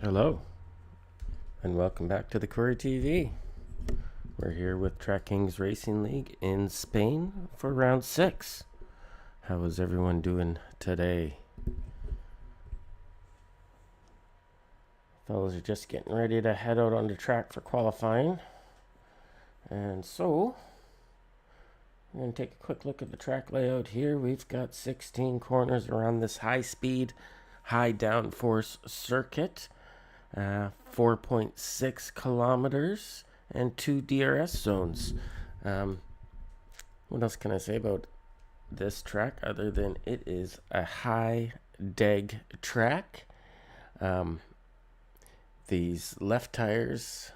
Hello, and welcome back to the Query TV. We're here with Track Kings Racing League in Spain for round 6. How is everyone doing today? Fellas are just getting ready to head out on the track for qualifying. And so, we're going to take a quick look at the track layout here. We've got 16 corners around this high-speed, high-downforce circuit. 4.6 kilometers and 2 DRS zones. What else can I say about this track other than it is a high deg track? These left tires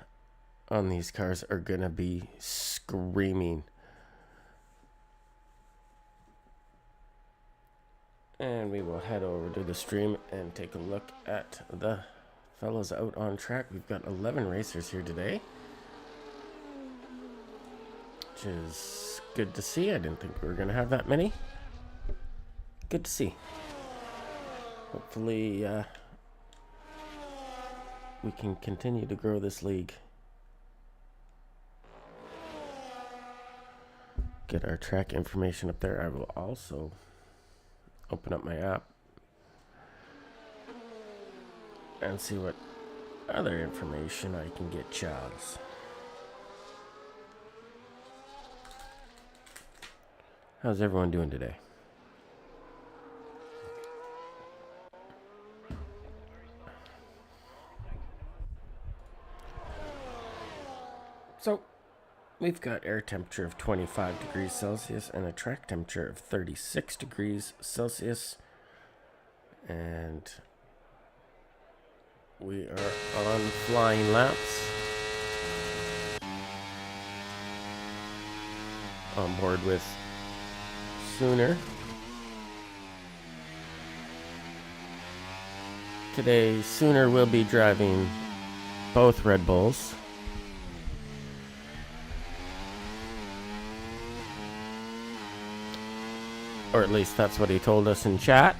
on these cars are gonna be screaming. And we will head over to the stream and take a look at the fellows out on track. We've got 11 racers here today, which is good to see. I didn't think we were going to have that many. Good to see. Hopefully we can continue to grow this league. Get our track information up there. I will also open up my app and see what other information I can get, Charles. How's everyone doing today? So, we've got air temperature of 25 degrees Celsius and a track temperature of 36 degrees Celsius. And we are on flying laps. On board with Sooner. Today, Sooner will be driving both Red Bulls. Or at least that's what he told us in chat.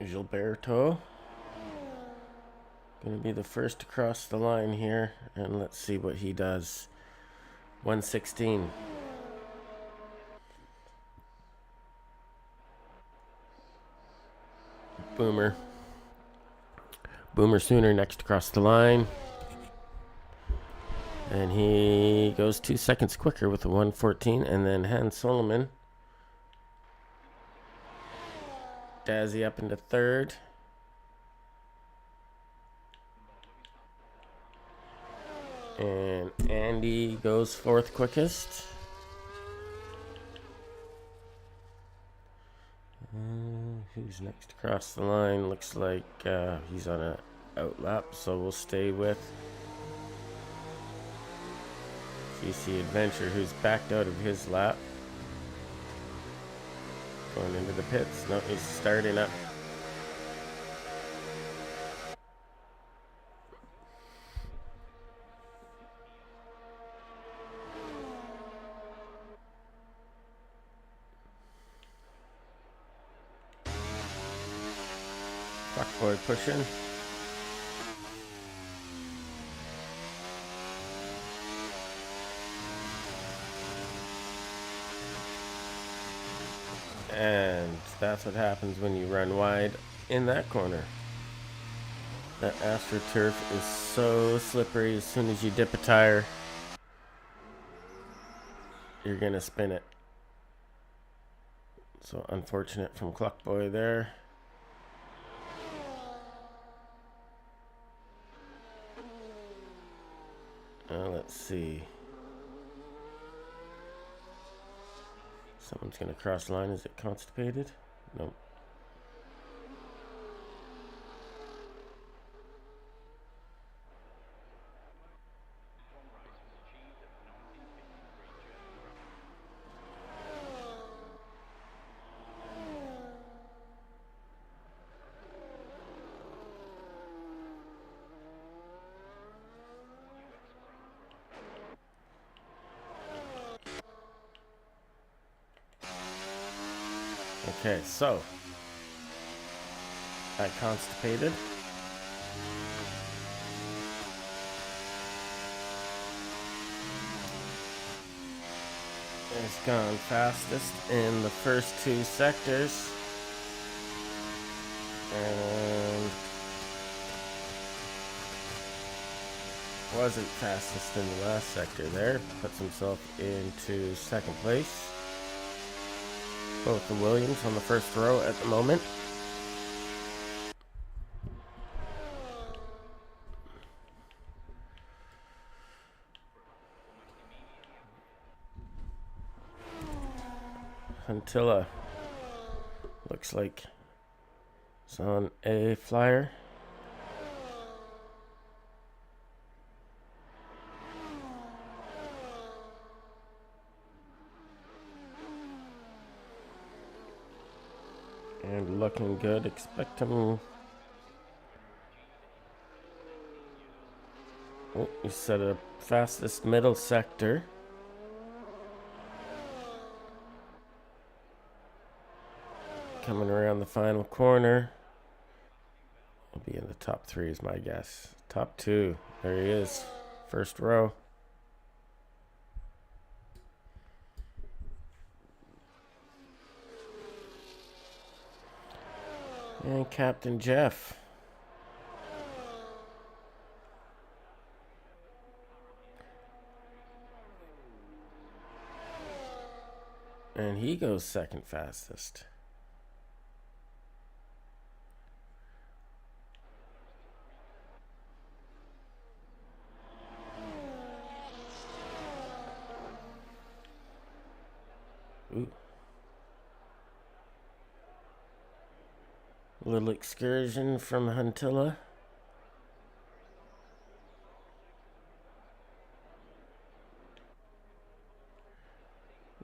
Gilberto. Gonna be the first to cross the line here, and let's see what he does. 116. Boomer. Boomer Sooner next across the line. And he goes 2 seconds quicker with the 114. And then Hans Solomon. Dazzy up into third. And Andy goes fourth quickest. Who's next across the line? Looks like he's on a outlap, so we'll stay with GC Adventure, who's backed out of his lap. Going into the pits. No, he's starting up. Fuckboy pushing. And that's what happens when you run wide in that corner. That AstroTurf is so slippery. As soon as you dip a tire, you're gonna spin it. So unfortunate from Cluckboy there. Let's see. Someone's gonna cross the line. Is it Constipated? Nope. Okay, so I Constipated. It's gone fastest in the first 2 sectors. And wasn't fastest in the last sector there. Puts himself into second place. Both the Williams on the first row at the moment. Huntilla looks like it's on a flyer. And looking good. Expect him. Oh, he set a fastest middle sector. Coming around the final corner. He'll be in the top 3 is my guess. Top 2. There he is. First row. And Captain Jeff. And he goes second fastest. Ooh. A little excursion from Huntilla.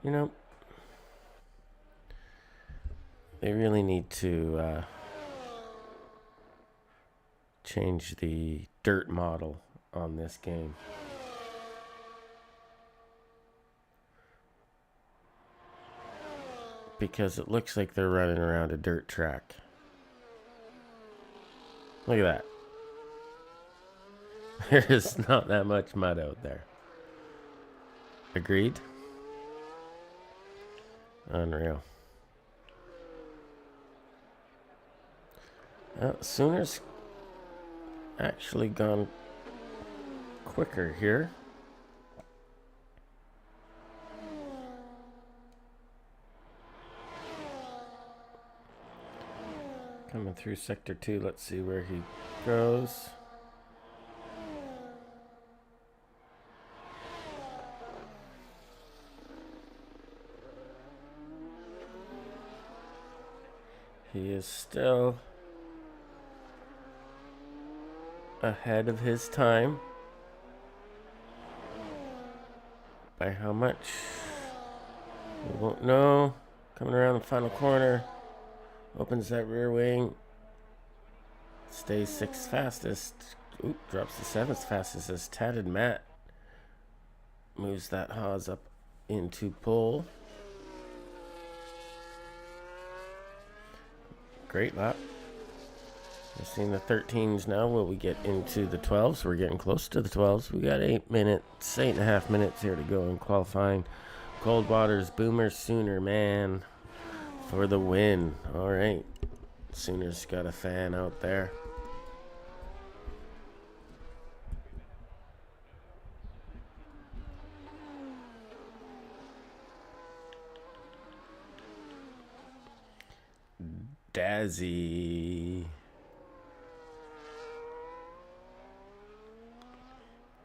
You know, they really need to change the dirt model on this game. Because it looks like they're running around a dirt track. Look at that. There is not that much mud out there. Agreed? Unreal. Sooners actually gone quicker here. Coming through sector 2, let's see where he goes. He is still ahead of his time. By how much? We won't know. Coming around the final corner. Opens that rear wing. Stays 6th fastest. Oop, drops to 7th fastest as Tatted Matt moves that Haas up into pole. Great lap. We're seeing the 13s now. Will we get into the 12s? We're getting close to the 12s. We got 8.5 minutes here to go in qualifying. Coldwater's Boomer Sooner man for the win. All right. Sooners got a fan out there.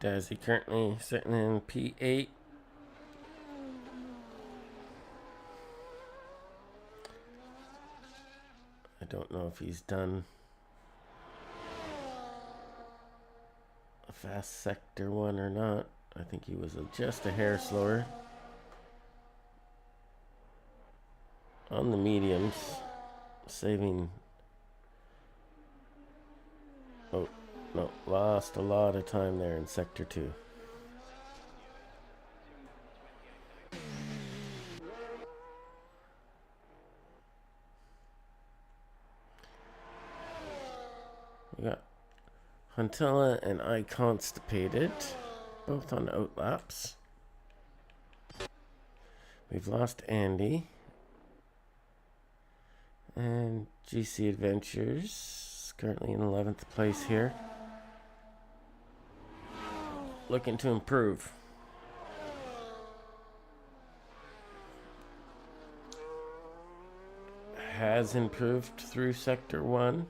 Dazzy currently sitting in P8. I don't know if he's done a fast sector 1 or not. I think he was just a hair slower on the mediums, saving. Oh no, lost a lot of time there in sector 2. We got Huntella and I Constipated, both on outlaps. We've lost Andy. And GC Adventures, currently in 11th place here. Looking to improve. Has improved through sector 1.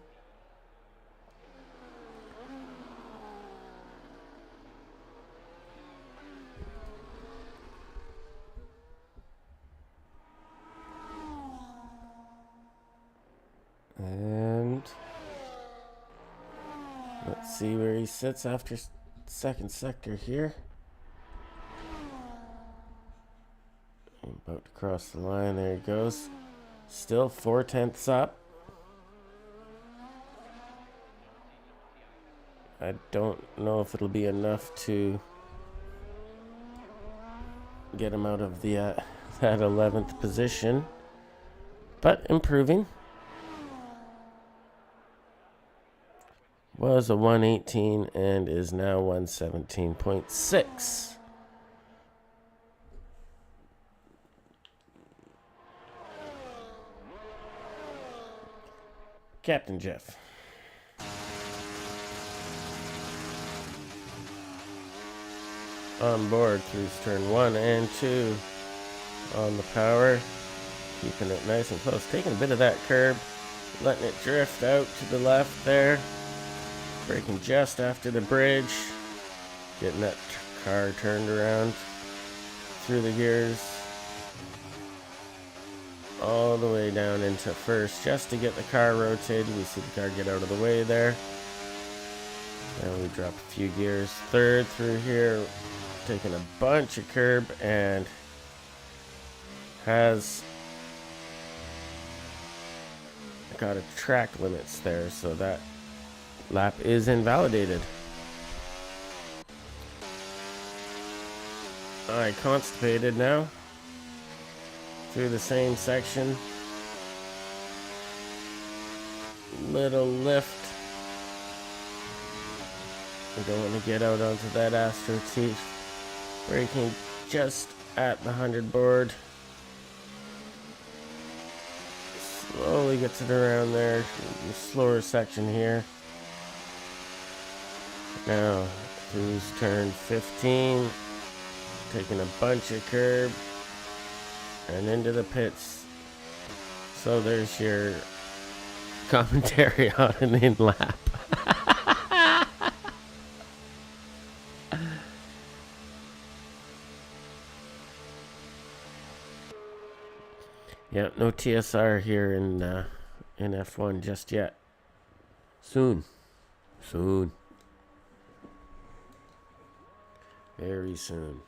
And let's see where he sits after second sector here. About to cross the line. There he goes. Still 4/10 up. I don't know if it'll be enough to get him out of the that 11th position, but improving. Was a 118 and is now 117.6. Captain Jeff. On board through turn 1 and 2 on the power. Keeping it nice and close. Taking a bit of that curb. Letting it drift out to the left there. Braking just after the bridge. Getting that car turned around through the gears. All the way down into first just to get the car rotated. We see the car get out of the way there. And we drop a few gears. Third through here. Taking a bunch of curb and has got a track limits there, so that lap is invalidated. I Constipated now through the same section. Little lift We don't want to get out onto that astroturf. Braking just at the 100 board. Slowly gets it around there. The slower section here. Now, through turn 15. Taking a bunch of curb. And into the pits. So there's your commentary on an in-lap. Yeah, no TSR here in F1 just yet. Soon. Soon. Very soon.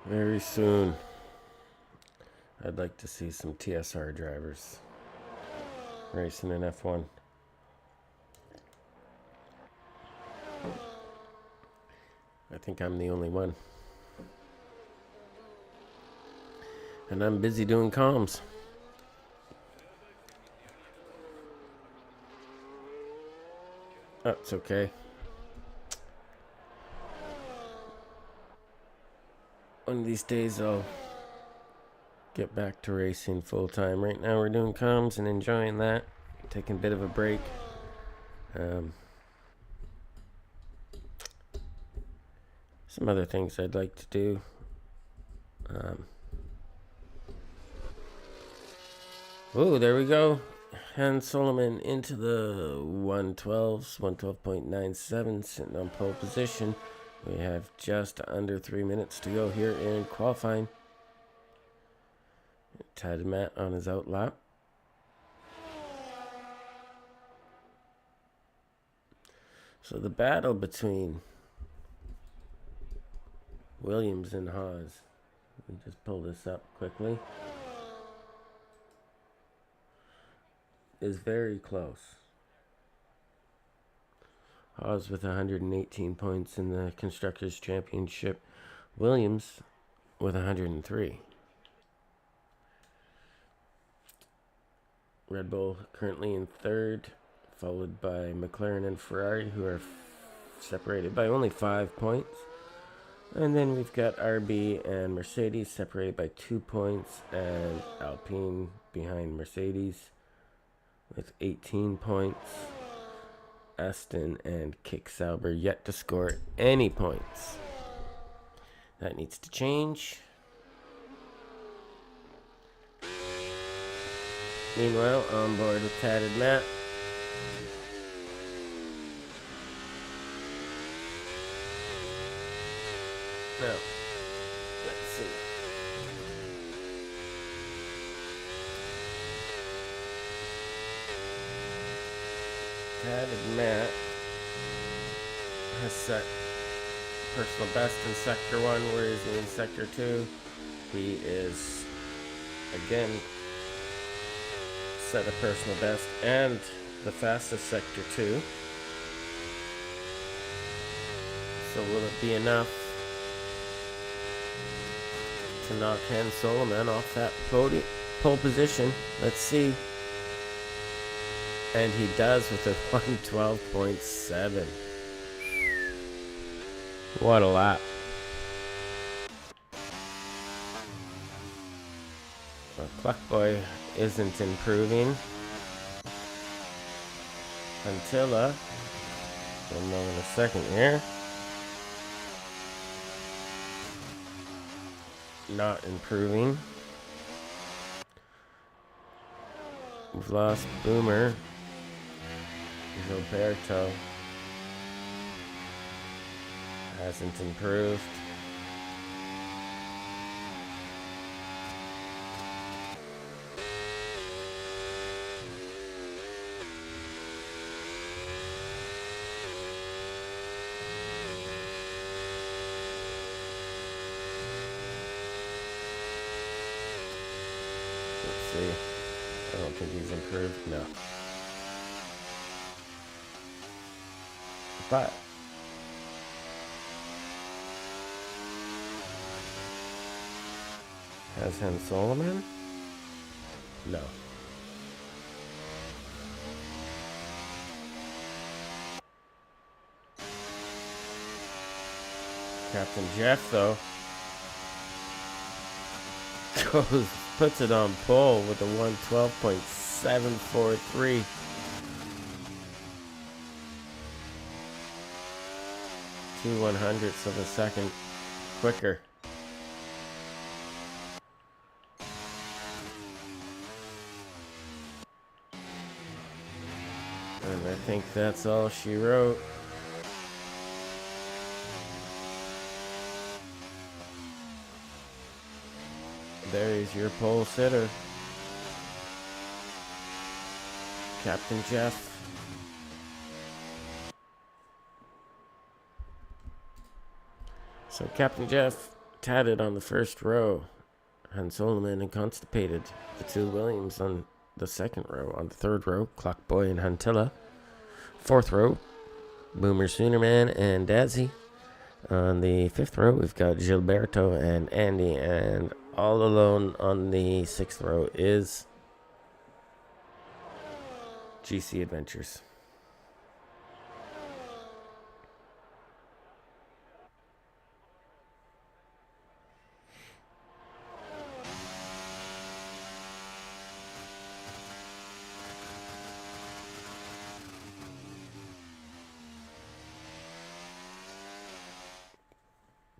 Very soon. I'd like to see some TSR drivers racing in F1. I think I'm the only one. And I'm busy doing comms. That's okay. One of these days I'll get back to racing full time. Right now we're doing comms and enjoying that. Taking a bit of a break. Some other things I'd like to do. Oh, there we go. Hans Solomon into the 112s, 112.97, sitting on pole position. We have just under 3 minutes to go here in qualifying. Tad Matt on his out lap. So the battle between Williams and Haas. Let me just pull this up quickly. Is very close. Haas with 118 points in the Constructors' Championship. Williams with 103. Red Bull currently in third, followed by McLaren and Ferrari, who are separated by only 5 points. And then we've got RB and Mercedes separated by 2 points, and Alpine behind Mercedes with 18 points. Aston and Kick Sauber yet to score any points. That needs to change. Meanwhile, on board with Tatted Matt. Now, let's see. Tatted Matt has set personal best in Sector 1, where is he in Sector 2? He is, again, set a personal best and the fastest Sector 2. So will it be enough to knock Hans Solomon off that pole position? Let's see. And he does with a 112.7. What a lap. Well, Cluckboy isn't improving. Antilla, we'll know in a second here. Not improving. We've lost Boomer. Roberto hasn't improved. Let's see. I don't think he's improved. No. But Has Han Solomon? No. Captain Jeff, though, puts it on pole with a 112.743. 2/100ths of a second quicker. And I think that's all she wrote. There is your pole sitter, Captain Jeff. So Captain Jeff tatted on the first row, Han Solomon and Constipated, the two Williams on the second row. On the third row, Clockboy and Huntilla. Fourth row, Boomer Soonerman and Dazzy. On the fifth row, we've got Gilberto and Andy, and all alone on the sixth row is GC Adventures.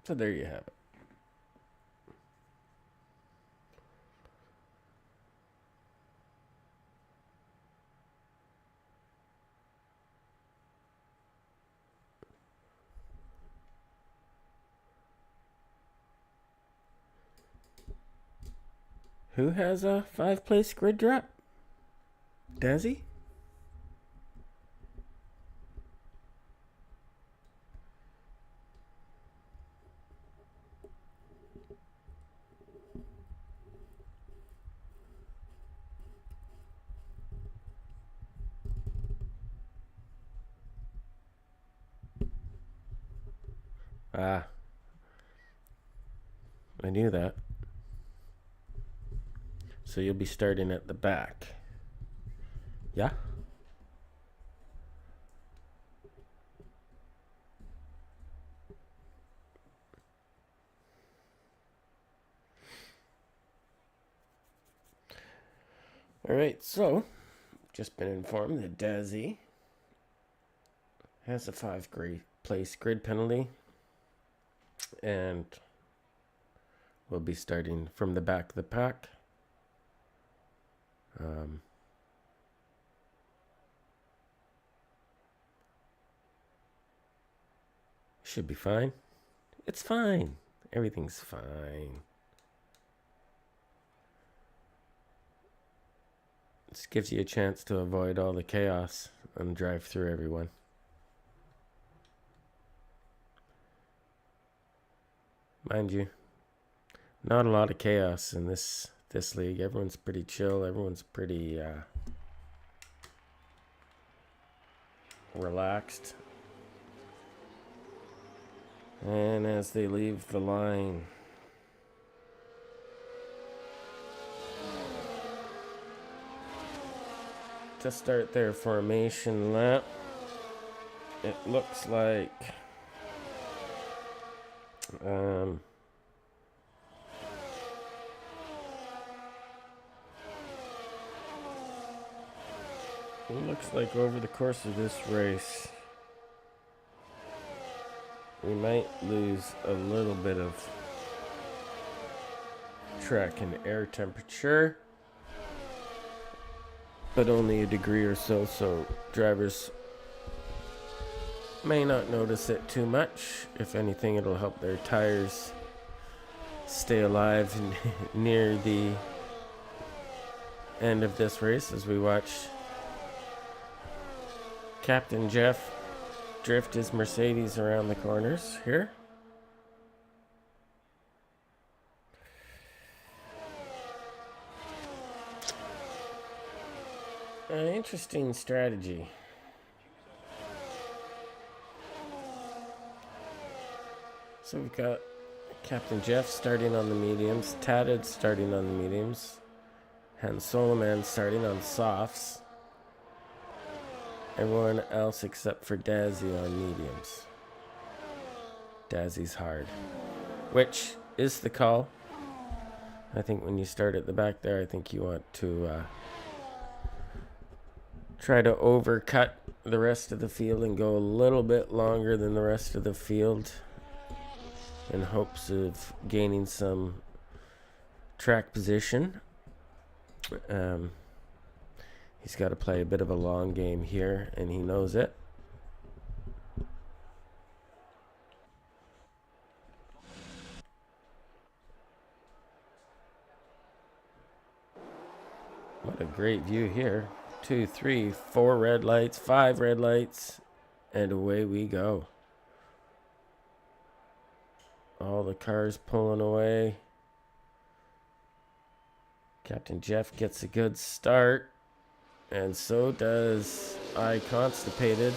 So there you have it. Who has a 5-place grid drop? Dazzy? Ah, I knew that. So you'll be starting at the back. Yeah? Alright, so just been informed that Dazzy has a 5-place grid penalty and will be starting from the back of the pack. Should be fine. It's fine. Everything's fine. This gives you a chance to avoid all the chaos and drive through everyone. Mind you, not a lot of chaos in this league. Everyone's pretty chill. Everyone's pretty relaxed. And as they leave the line, to start their formation lap, it looks like over the course of this race, we might lose a little bit of track and air temperature, but only a degree or so, so drivers may not notice it too much. If anything, it'll help their tires stay alive near the end of this race as we watch Captain Jeff drift his Mercedes around the corners here. An interesting strategy. So we've got Captain Jeff starting on the mediums. Tatted starting on the mediums. Han Soloman starting on softs. Everyone else except for Dazzy on mediums. Dazzy's hard. Which is the call. I think when you start at the back there, I think you want to try to overcut the rest of the field and go a little bit longer than the rest of the field in hopes of gaining some track position. He's got to play a bit of a long game here, and he knows it. What a great view here. 2, 3, 4 red lights, 5 red lights, and away we go. All the cars pulling away. Captain Jeff gets a good start, and so does I Constipated.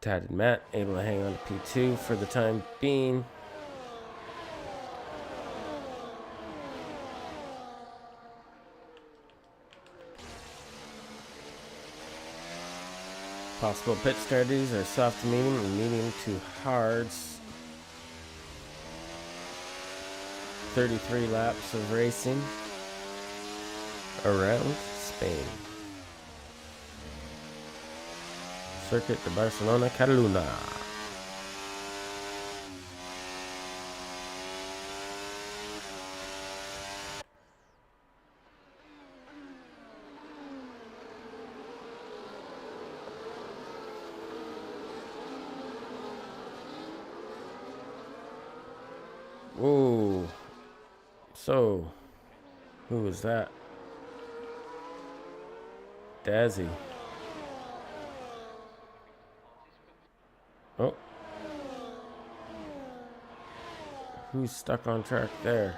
Tatted Matt able to hang on to P2 for the time being. Possible pit strategies are soft to medium and medium to hards. 33 laps of racing around Spain. Circuit de Barcelona, Catalunya. Whoa. So, who was that? Dazzy. Oh. Who's stuck on track there?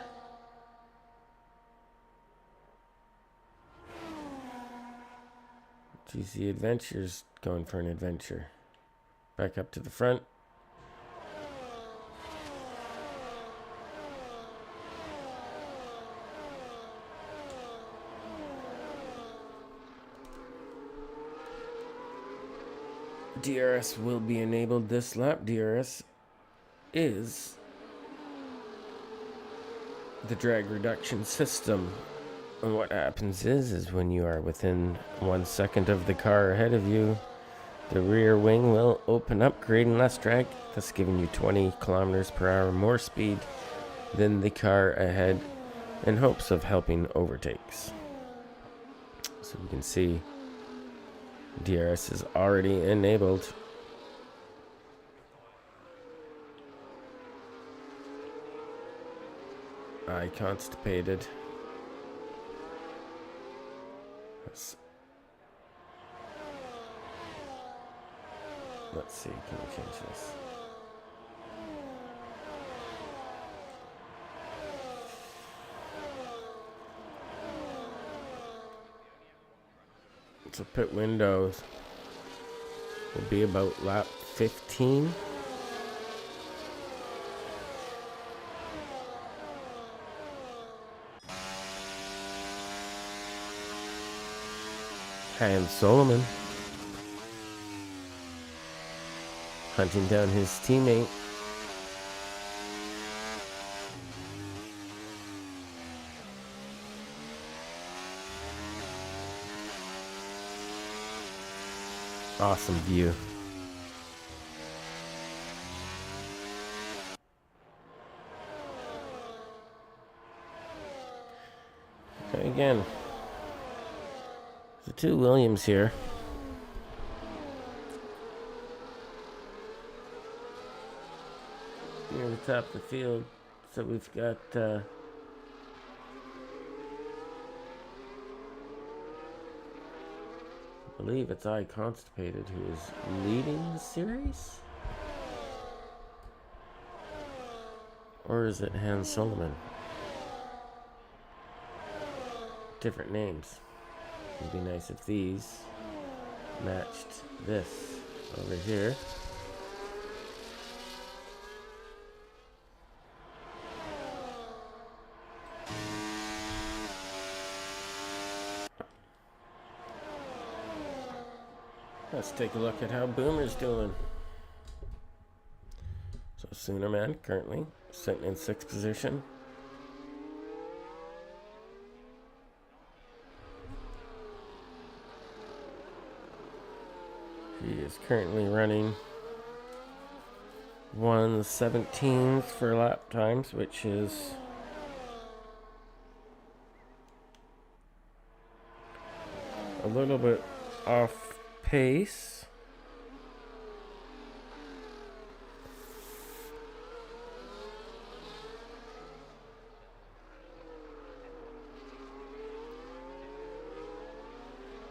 GC Adventures going for an adventure. Back up to the front. DRS will be enabled this lap. DRS is the drag reduction system. And what happens is when you are within 1 second of the car ahead of you, the rear wing will open up, creating less drag, thus giving you 20 kilometers per hour more speed than the car ahead in hopes of helping overtakes. So you can see DRS is already enabled. I Constipated. Let's see, can we change this? So pit windows will be about lap 15. Han Solomon hunting down his teammate. Awesome view. Okay, again, the two Williams here. Near the top of the field. So we've got I believe it's I Constipated who is leading the series? Or is it Han Solomon? Different names. It'd be nice if these matched this over here. Let's take a look at how Boomer's doing. So Sooner Man currently sitting in 6th position. He is currently running 1:17 for lap times, which is a little bit off pace.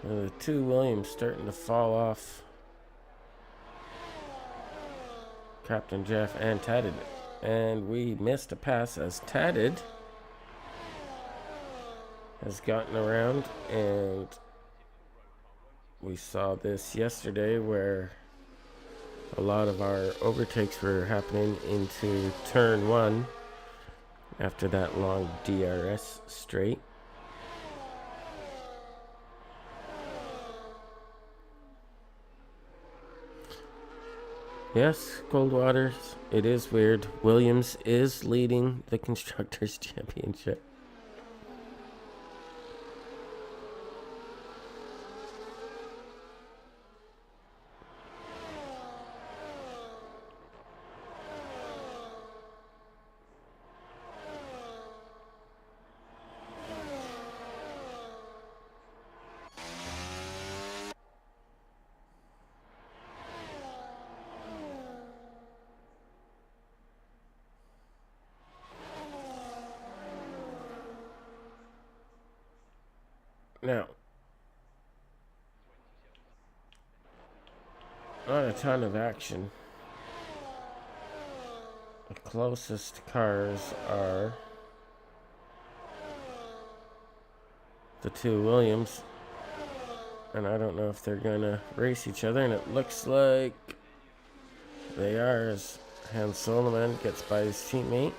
The two Williams starting to fall off. Captain Jeff and Tatted. And we missed a pass as Tatted has gotten around, and we saw this yesterday where a lot of our overtakes were happening into turn 1 after that long DRS straight. Yes, Coldwaters, it is weird. Williams is leading the Constructors' Championship. Now, not a ton of action. The closest cars are the two Williams, and I don't know if they're gonna race each other, and it looks like they are, as Hans Solomon gets by his teammate.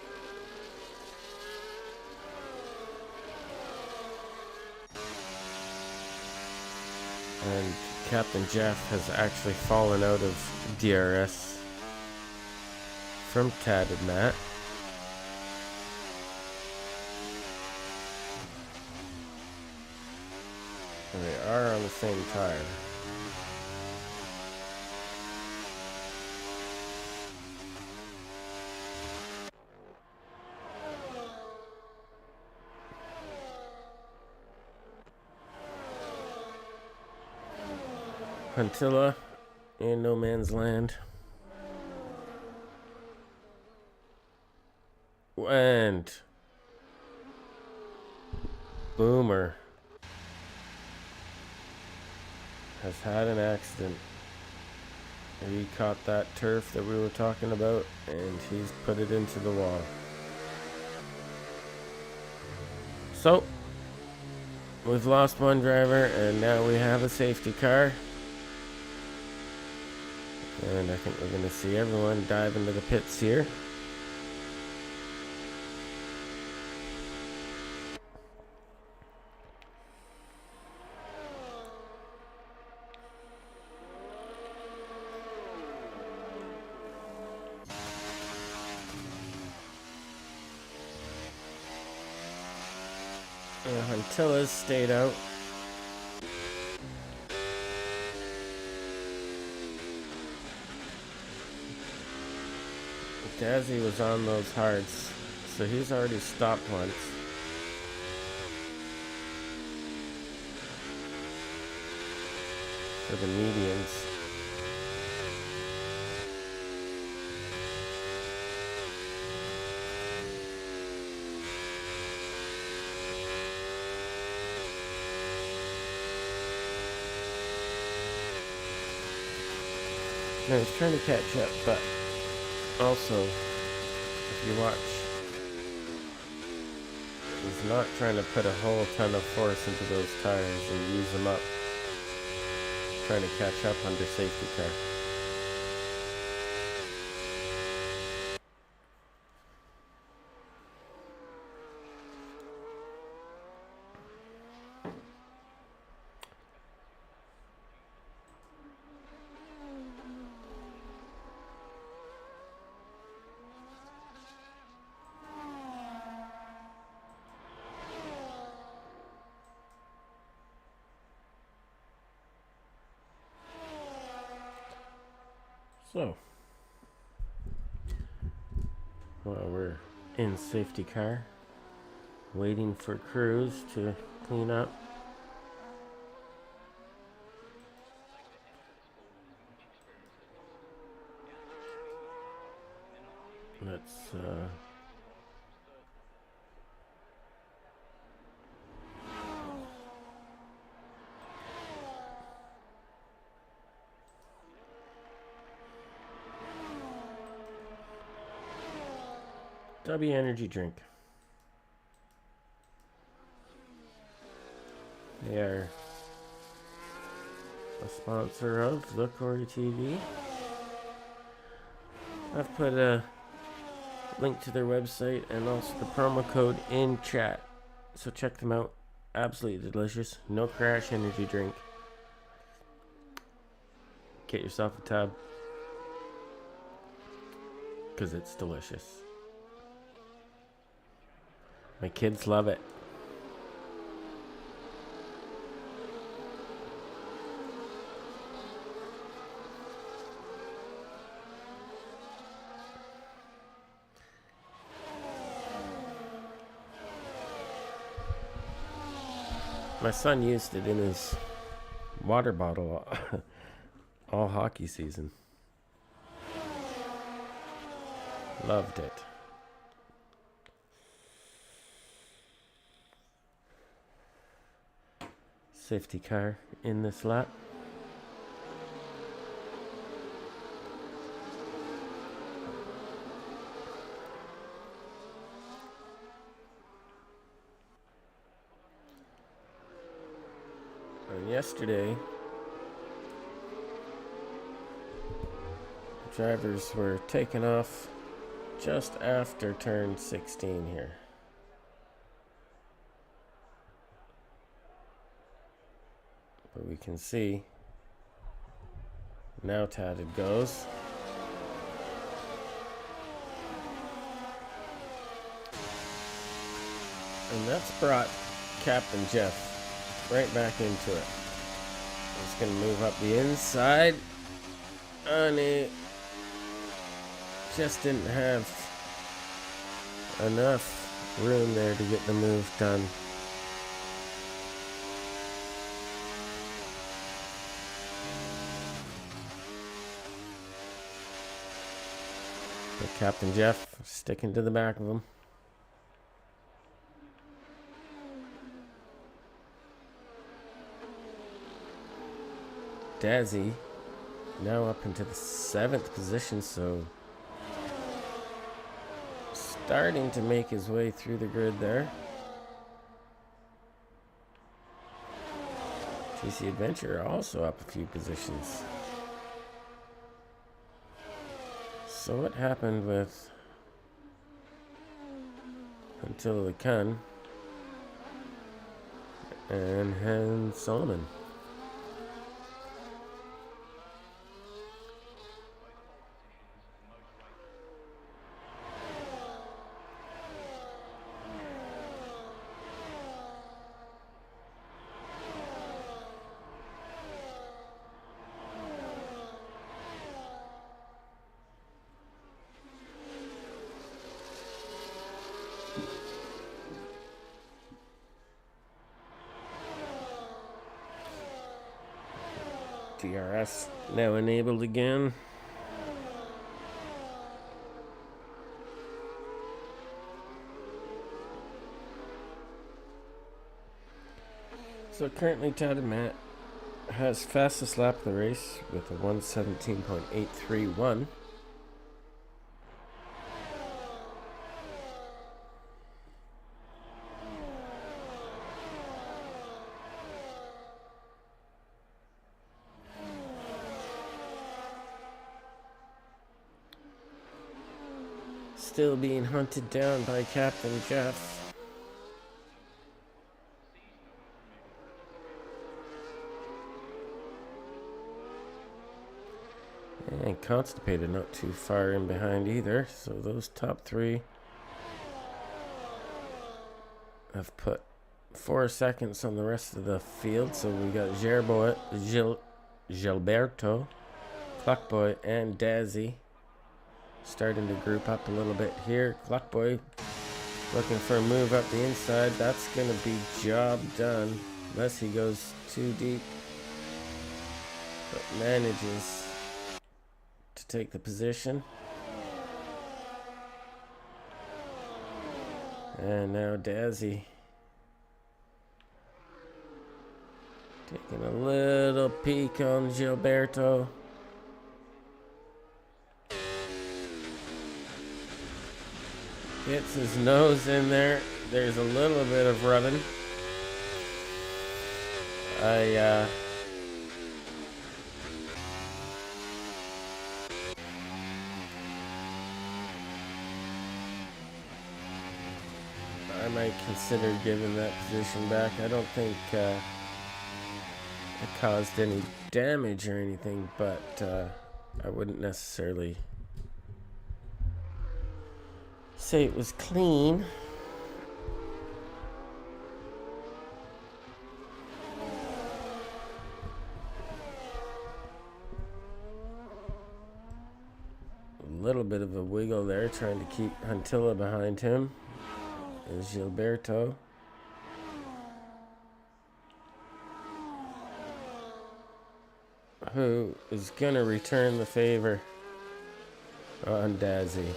And Captain Jeff has actually fallen out of DRS from Tad and Matt. And they are on the same tire. Huntilla in no man's land. And Boomer has had an accident. He caught that turf that we were talking about, and he's put it into the wall. So, we've lost one driver, and now we have a safety car. And I think we're going to see everyone dive into the pits here. Huntilla's stayed out. Dazzy was on those hards, so he's already stopped once. For the medians. Now he's trying to catch up, but also, if you watch, he's not trying to put a whole ton of force into those tires and use them up. Trying to catch up under safety car. So, while we're in safety car, waiting for crews to clean up, let's W Energy Drink. They are a sponsor of the Corey TV. I've put a link to their website and also the promo code in chat. So check them out. Absolutely delicious. No crash energy drink. Get yourself a tub, because it's delicious. My kids love it. My son used it in his water bottle all hockey season. Loved it. Safety car in this lap. And yesterday, drivers were taken off just after turn 16 here. But we can see now Tatted goes. And that's brought Captain Jeff right back into it. He's going to move up the inside. And he just didn't have enough room there to get the move done. But Captain Jeff sticking to the back of him. Dazzy now up into the 7th position, so starting to make his way through the grid there. GC Adventure also up a few positions. So what happened with Until the Kun and Hans Solomon? DRS now enabled again. So currently Tatted Matt has fastest lap of the race with a 1:17.831. Still being hunted down by Captain Jeff. And Constipated not too far in behind either. So those top three have put 4 seconds on the rest of the field. So we got Gilberto Cluckboy and Dazzy starting to group up a little bit here. Cluckboy looking for a move up the inside. That's going to be job done unless he goes too deep. But manages to take the position. And now Dazzy taking a little peek on Gilberto. Gets his nose in there. There's a little bit of rubbing. I might consider giving that position back. I don't think it caused any damage or anything, but I wouldn't necessarily say it was clean. A little bit of a wiggle there, trying to keep Huntilla behind him. Is Gilberto. Who is going to return the favor on Dazzy.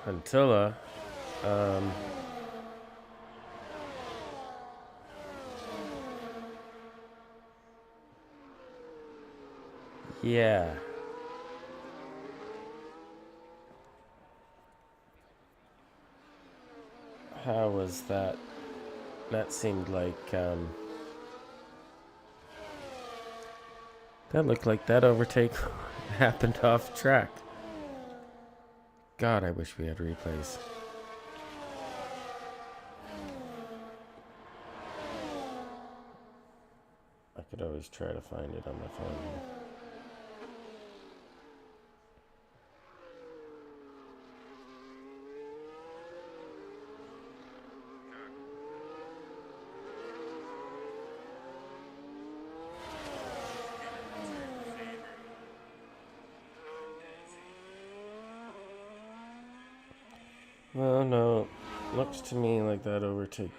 Huntilla. Yeah. How was that? That seemed like, that looked like that overtake happened off track. God, I wish we had replays. I could always try to find it on my phone here. Well, no, looks to me like that overtake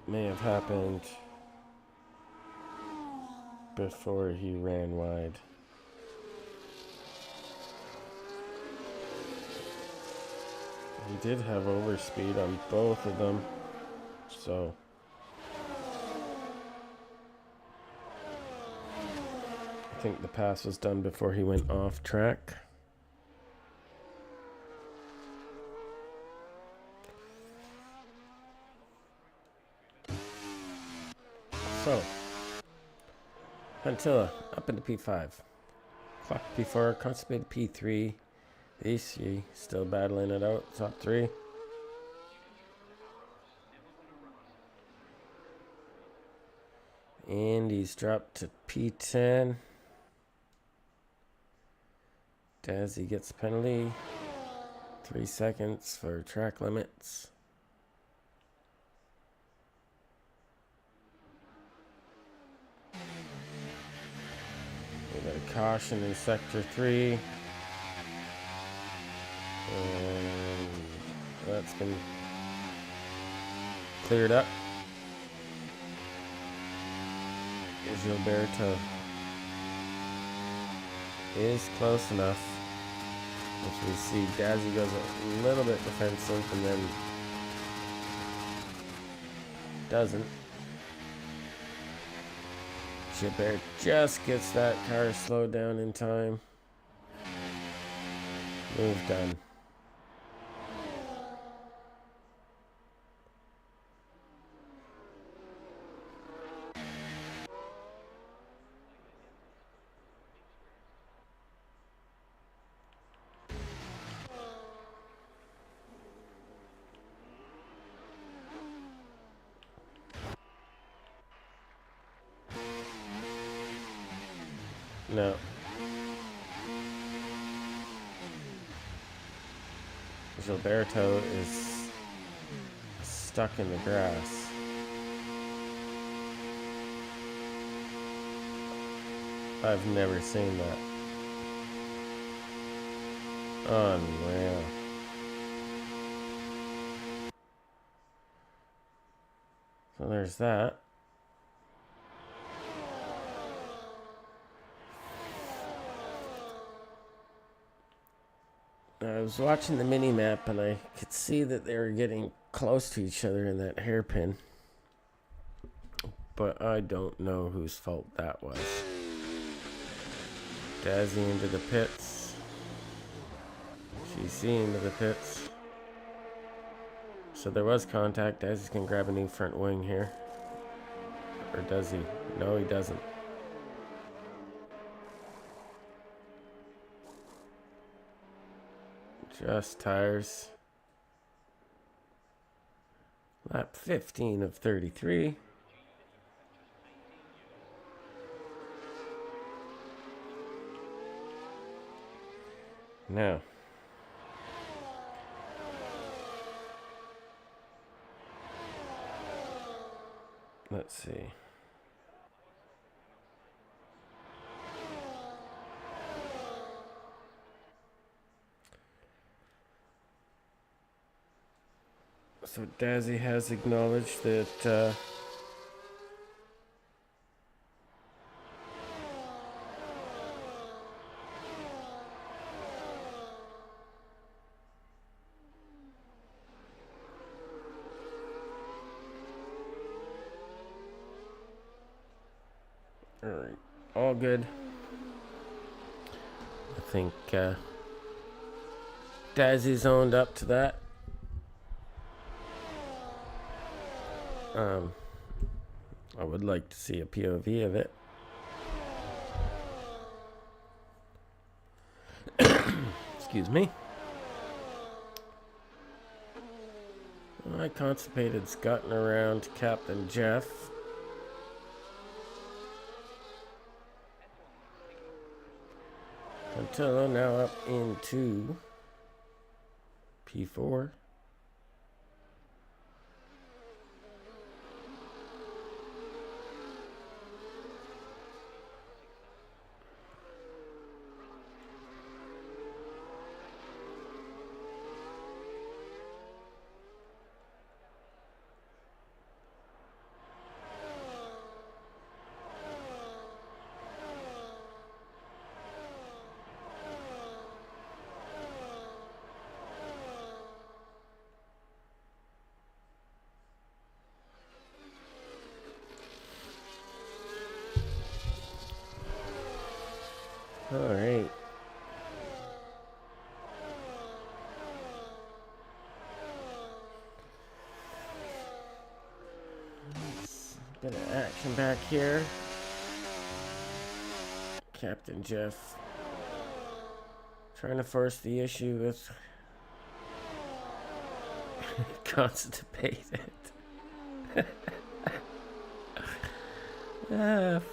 may have happened before he ran wide. He did have overspeed on both of them, so I think the pass was done before he went off track. So, Huntilla up into P5. Clock P4, constipated P3. These three still battling it out, top three. And he's dropped to P10. Dazzy gets a penalty. 3 seconds for track limits. We got a caution in sector 3. And that's been cleared up. Gilberto is close enough. Which we see Dazzy goes a little bit defensive and then doesn't. Gilbert just gets that car slowed down in time. Move done. No. Gilberto is stuck in the grass. I've never seen that. Unreal. So there's that. I was watching the mini map and I could see that they were getting close to each other in that hairpin. But I don't know whose fault that was. Dazzy into the pits. GC into the pits. So there was contact. Dazzy can grab a new front wing here. Or does he? No, he doesn't. Just tires. Lap 15 of 33. Now. Let's see. So Dazzy has acknowledged that alright, all good. I think Dazzy's owned up to that. I would like to see a POV of it. Excuse me. My Constipated's gotten around Captain Jeff. Until now up into P4. All right. Bit of action back here. Captain Jeff trying to force the issue with Constipated.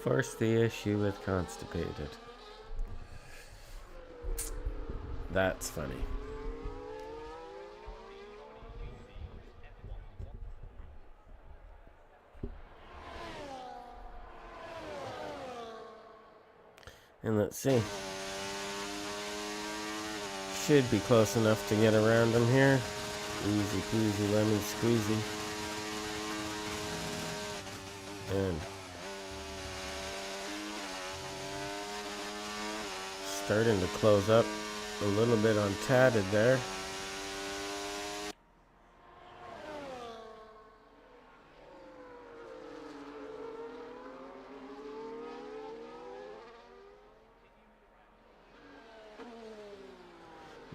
Force the issue with Constipated. That's funny. And let's see. Should be close enough to get around him here. Easy peasy lemon squeezy. And starting to close up a little bit on Tatted there.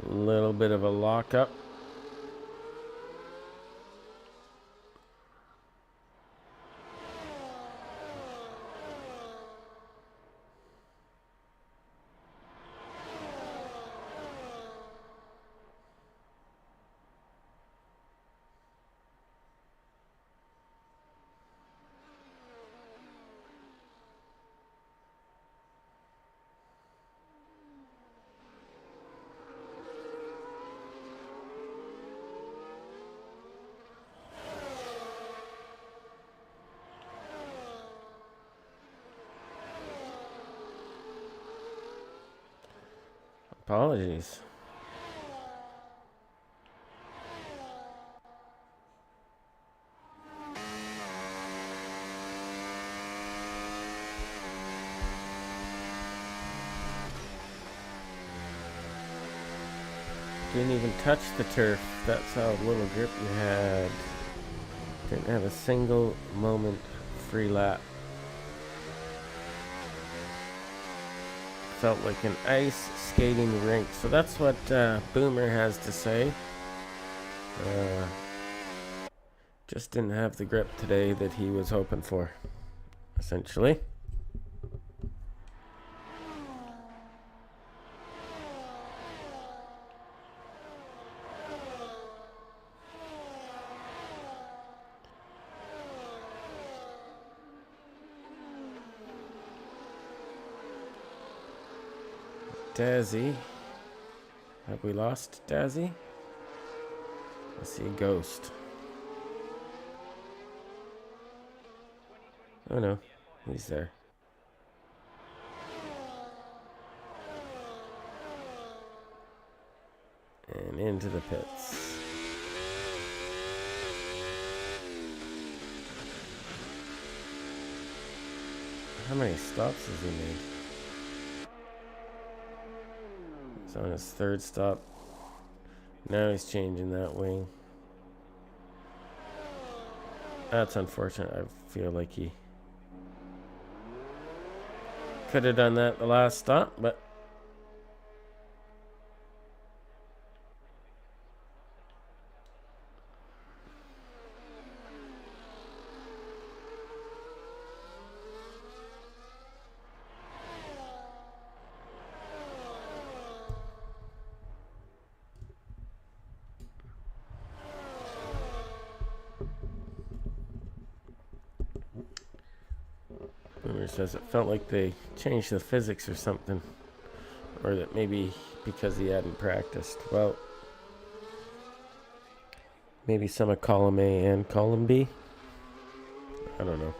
A little bit of a lockup. Apologies. Didn't even touch the turf. That's how little grip you had. Didn't have a single moment free lap. Felt like an ice skating rink. So that's what Boomer has to say. Just didn't have the grip today that he was hoping for, essentially. Dazzy. Have we lost Dazzy? I see a ghost. Oh no, he's there. And into the pits. How many stops has he made? He's on his third stop. Now he's changing that wing. That's unfortunate. I feel like he could have done that the last stop, but Boomer says it felt like they changed the physics or something. Or that maybe because he hadn't practiced. Well, maybe some of column A and column B. I don't know.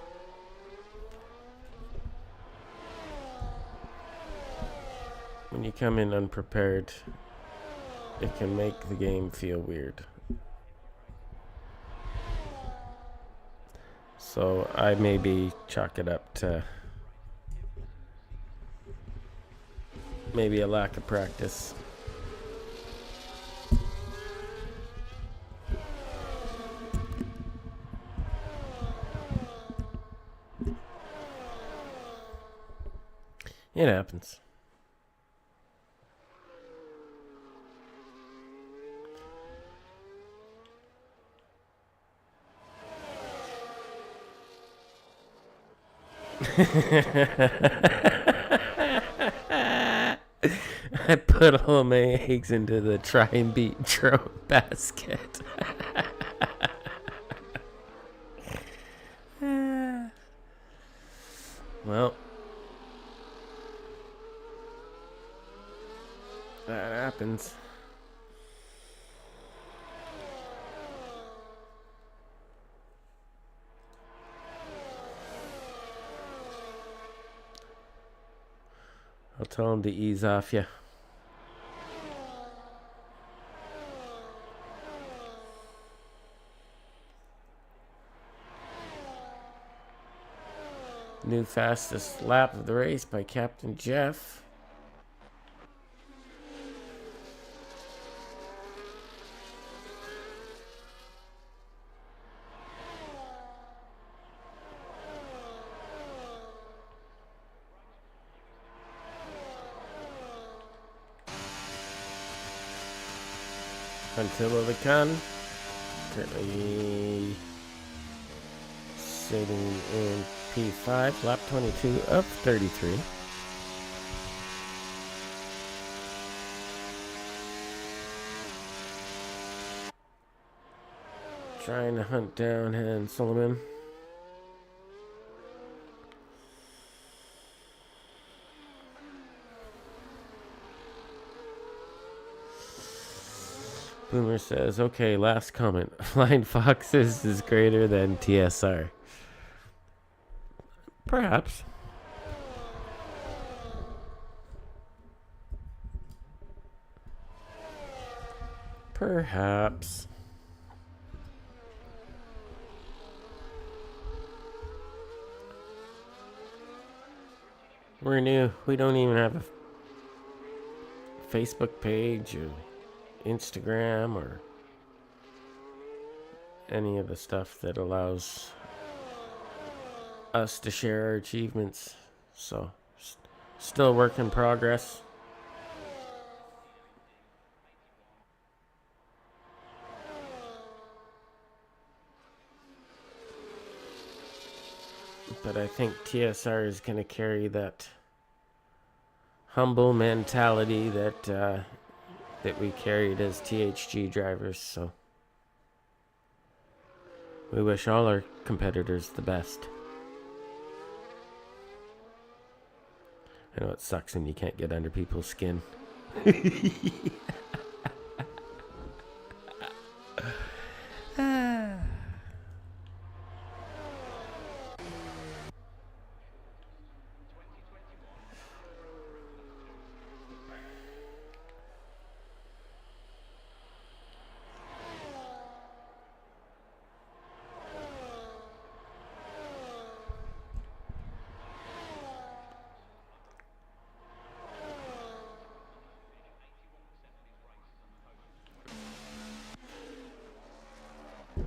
When you come in unprepared, it can make the game feel weird. So I maybe chalk it up to maybe a lack of practice. It happens. I put all my eggs into the try and beat Joe basket. Well, that happens. I'll tell him to ease off you. New fastest lap of the race by Captain Jeff. Until the Khan, currently sitting in P5, lap 22 of 33. Trying to hunt down Han Solomon. Boomer says, okay, last comment. Flying Foxes is greater than TSR. Perhaps. Perhaps. We're new. We don't even have a Facebook page or Instagram or any of the stuff that allows us to share our achievements. So, still work in progress. But I think TSR is going to carry that humble mentality that we carried as THG drivers. So we wish all our competitors the best. I know it sucks when you can't get under people's skin.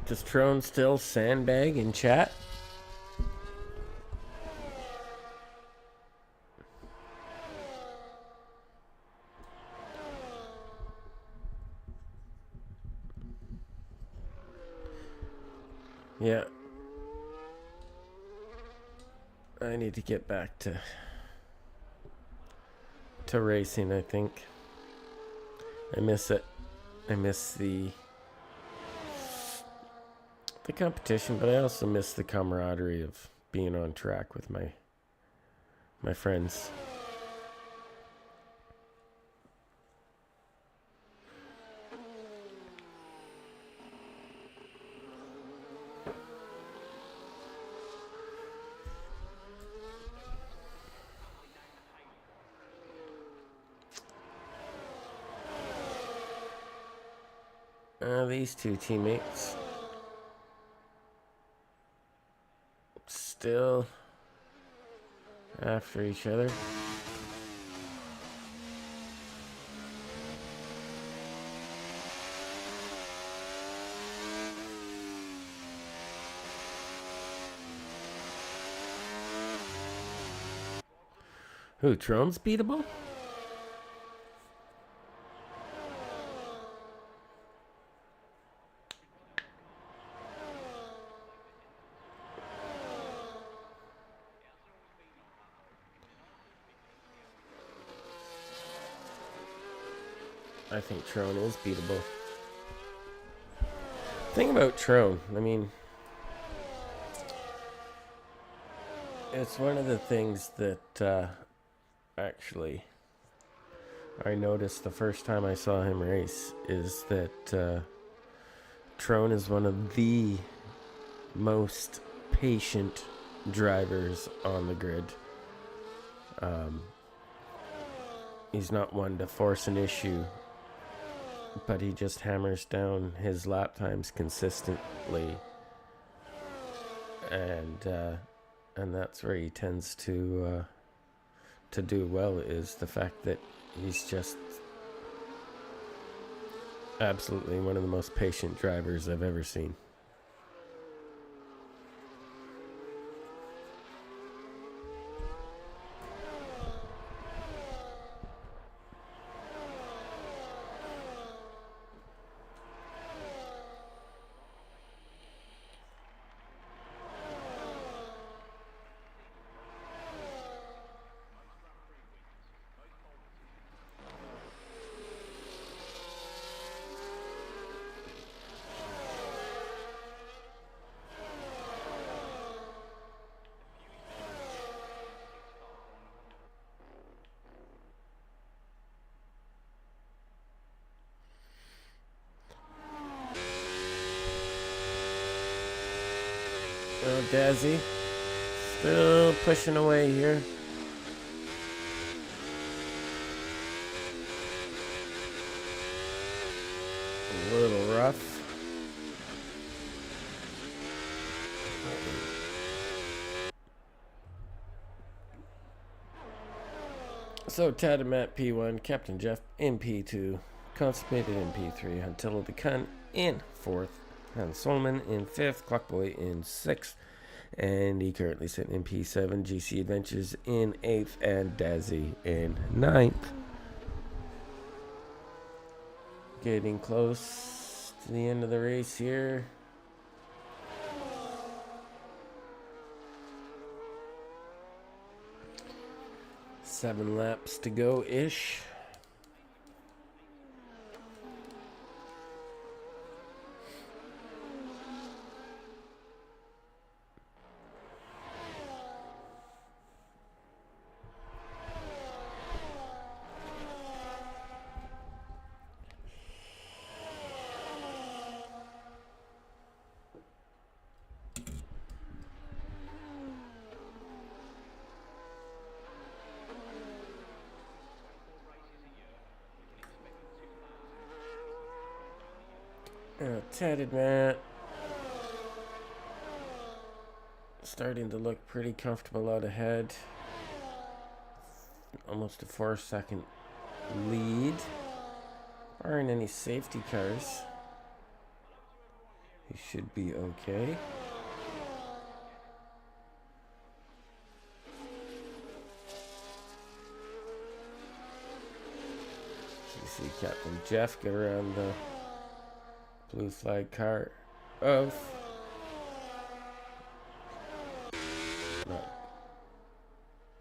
Does Trone still sandbag in chat? Yeah. I need to get back to racing, I think. I miss it. I miss the competition, but I also miss the camaraderie of being on track with my friends. These two teammates still after each other. Who, Trone's beatable? I think Trone is beatable. Thing about Trone, I mean, it's one of the things that actually I noticed the first time I saw him race is that Trone is one of the most patient drivers on the grid. He's not one to force an issue, but he just hammers down his lap times consistently, and that's where he tends to do well, is the fact that he's just absolutely one of the most patient drivers I've ever seen. Oh, Dazzy, still pushing away here. A little rough. So Tad and Matt P1, Captain Jeff in P2, Consummated in P3, Until the Cunt in 4th, Hans Solomon in 5th, Clockboy in 6th, and he currently sitting in P7, GC Adventures in 8th, and Dazzy in 9th. Getting close to the end of the race here. Seven laps to go-ish. Tatted Matt starting to look pretty comfortable out ahead. Almost a 4-second lead. Barring any safety cars, he should be okay. You see Captain Jeff get around the blue flag car of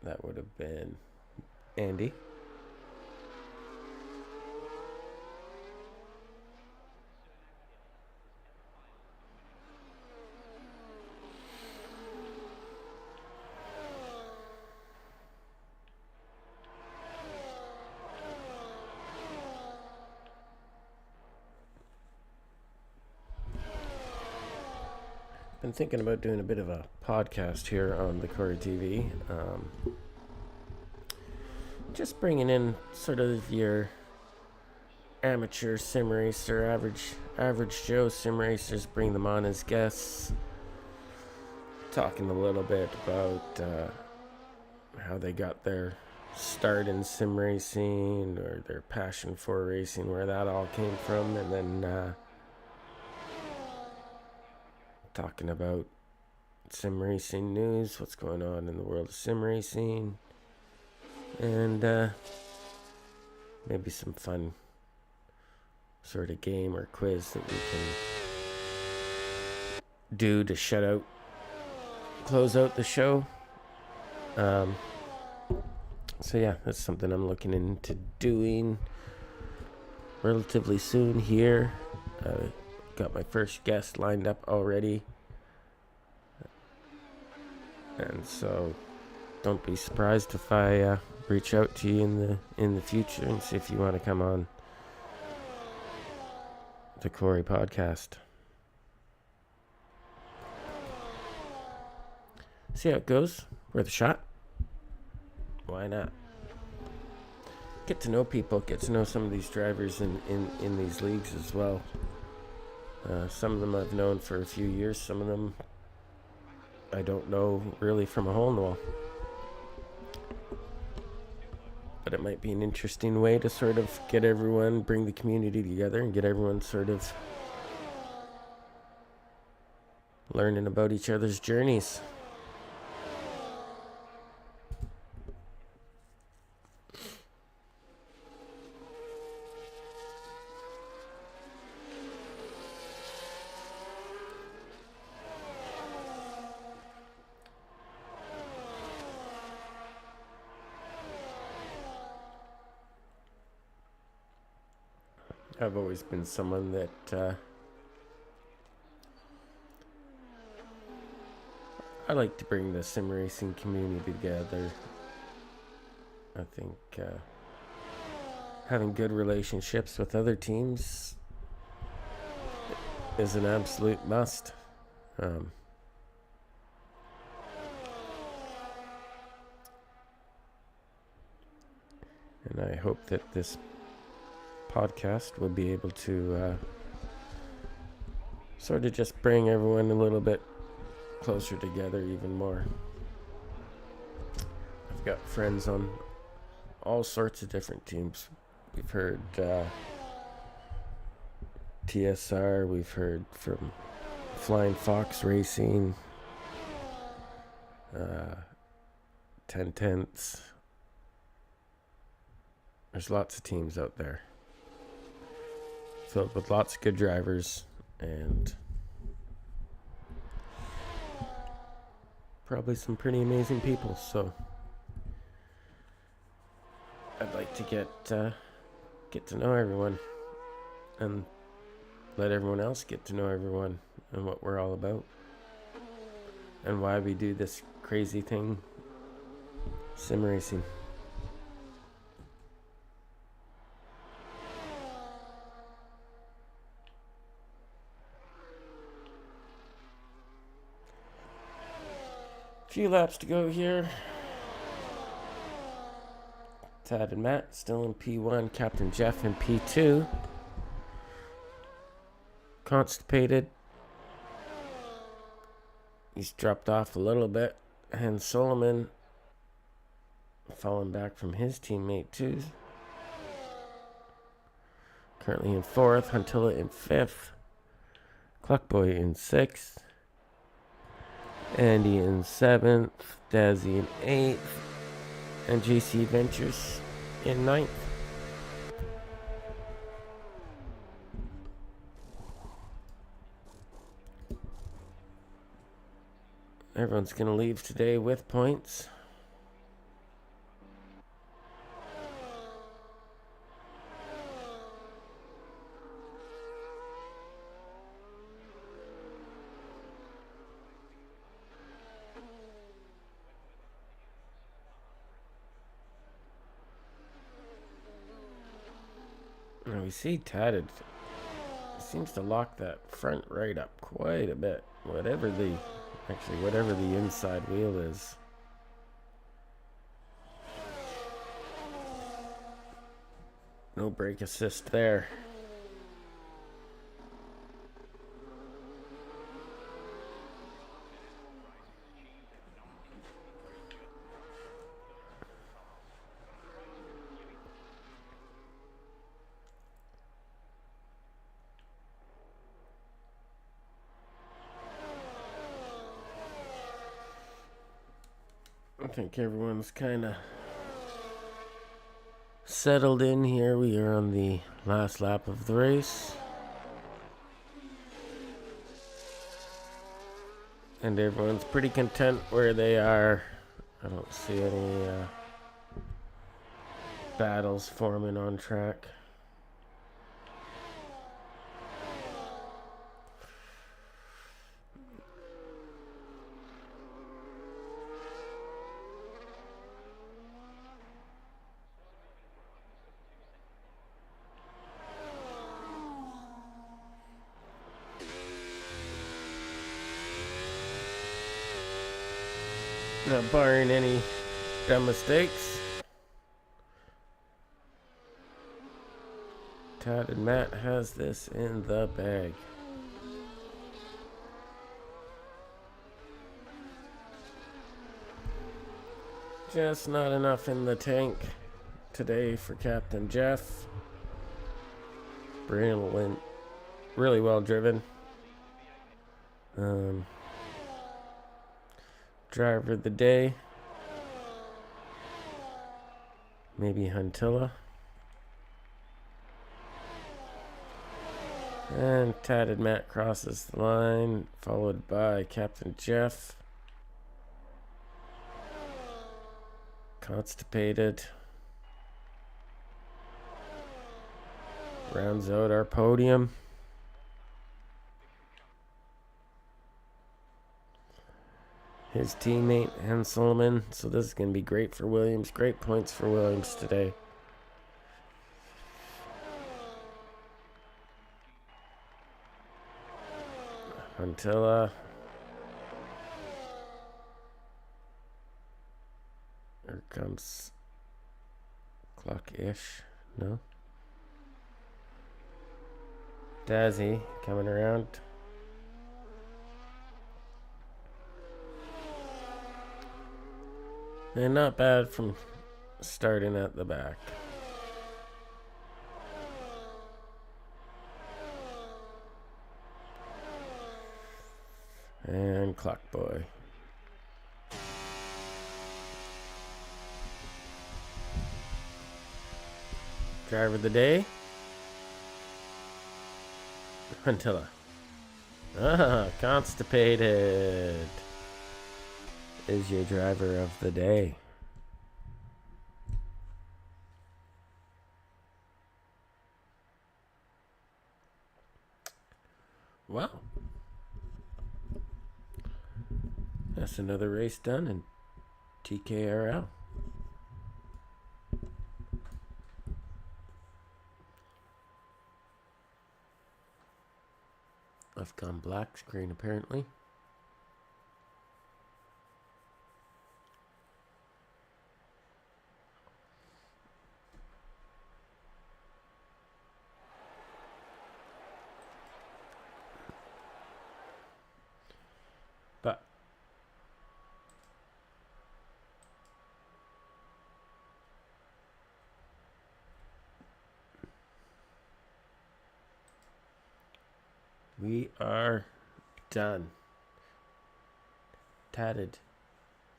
that would have been Andy. Been thinking about doing a bit of a podcast here on the Corey TV. Just bringing in sort of your amateur sim racer, average Joe sim racers, bring them on as guests. Talking a little bit about how they got their start in sim racing or their passion for racing, where that all came from, and then talking about sim racing news, what's going on in the world of sim racing, and maybe some fun sort of game or quiz that we can do to close out the show. So yeah, that's something I'm looking into doing relatively soon here. Got my first guest lined up already, and so don't be surprised if I reach out to you in the future and see if you want to come on the Corey podcast. See how it goes. Worth a shot. Why not? Get to know people. Get to know some of these drivers in these leagues as well. Some of them I've known for a few years. Some of them I don't know really from a hole in the wall. But it might be an interesting way to sort of bring the community together and get everyone sort of learning about each other's journeys. I've always been someone that I like to bring the sim racing community together. I think having good relationships with other teams is an absolute must. And I hope that this podcast will be able to sort of just bring everyone a little bit closer together even more. I've got friends on all sorts of different teams. We've heard TSR, we've heard from Flying Fox Racing, 10 Tenths. There's lots of teams out there filled with lots of good drivers and probably some pretty amazing people. So I'd like to get to know everyone and let everyone else get to know everyone and what we're all about and why we do this crazy thing, sim racing. Few laps to go here. Tad and Matt still in P1, Captain Jeff in P2. Constipated. He's dropped off a little bit. And Solomon falling back from his teammate too. Currently in 4th, Huntilla in 5th, Cluckboy in 6th, Andy in 7th, Dazzy in 8th, and JC Adventures in 9th. Everyone's going to leave today with points. Now we see Tatted seems to lock that front right up quite a bit. Whatever the inside wheel is. No brake assist there. I think everyone's kind of settled in here. We are on the last lap of the race. And everyone's pretty content where they are. I don't see any battles forming on track. Not barring any dumb mistakes. Todd and Matt has this in the bag. Just not enough in the tank today for Captain Jeff. Brilliant, really well driven. Driver of the day, maybe Huntilla. And Tatted Matt crosses the line, followed by Captain Jeff. Constipated. Rounds out our podium. His teammate, Hen Solomon. So this is going to be great for Williams. Great points for Williams today. Huntilla. Here comes Clock-ish. No. Dazzy coming around. And not bad from starting at the back. And Clock Boy. Driver of the day. Huntilla. Constipated is your driver of the day. Well, that's another race done in TKRL. I've gone black screen apparently. But we are done. Tatted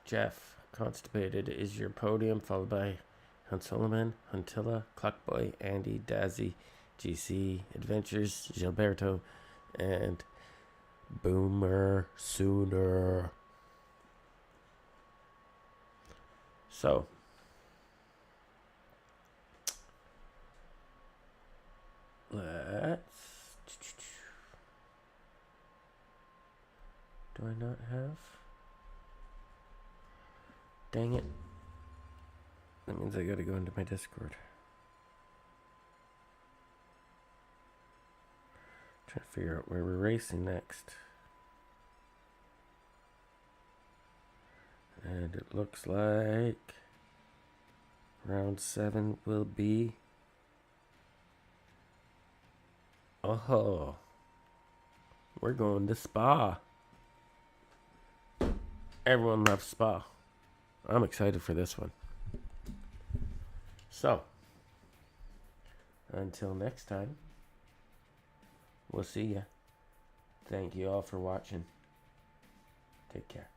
Jeff Constipated is your podium, followed by Hunt Solomon, Huntilla, Clockboy, Andy, Dazzy, GC, Adventures, Gilberto, and Boomer Sooner. So, let's... Do I not have? Dang it. That means I gotta go into my Discord. Trying to figure out where we're racing next. And it looks like round 7 will be... Oh, we're going to Spa. Everyone loves Spa. I'm excited for this one. So, until next time, we'll see ya. Thank you all for watching. Take care.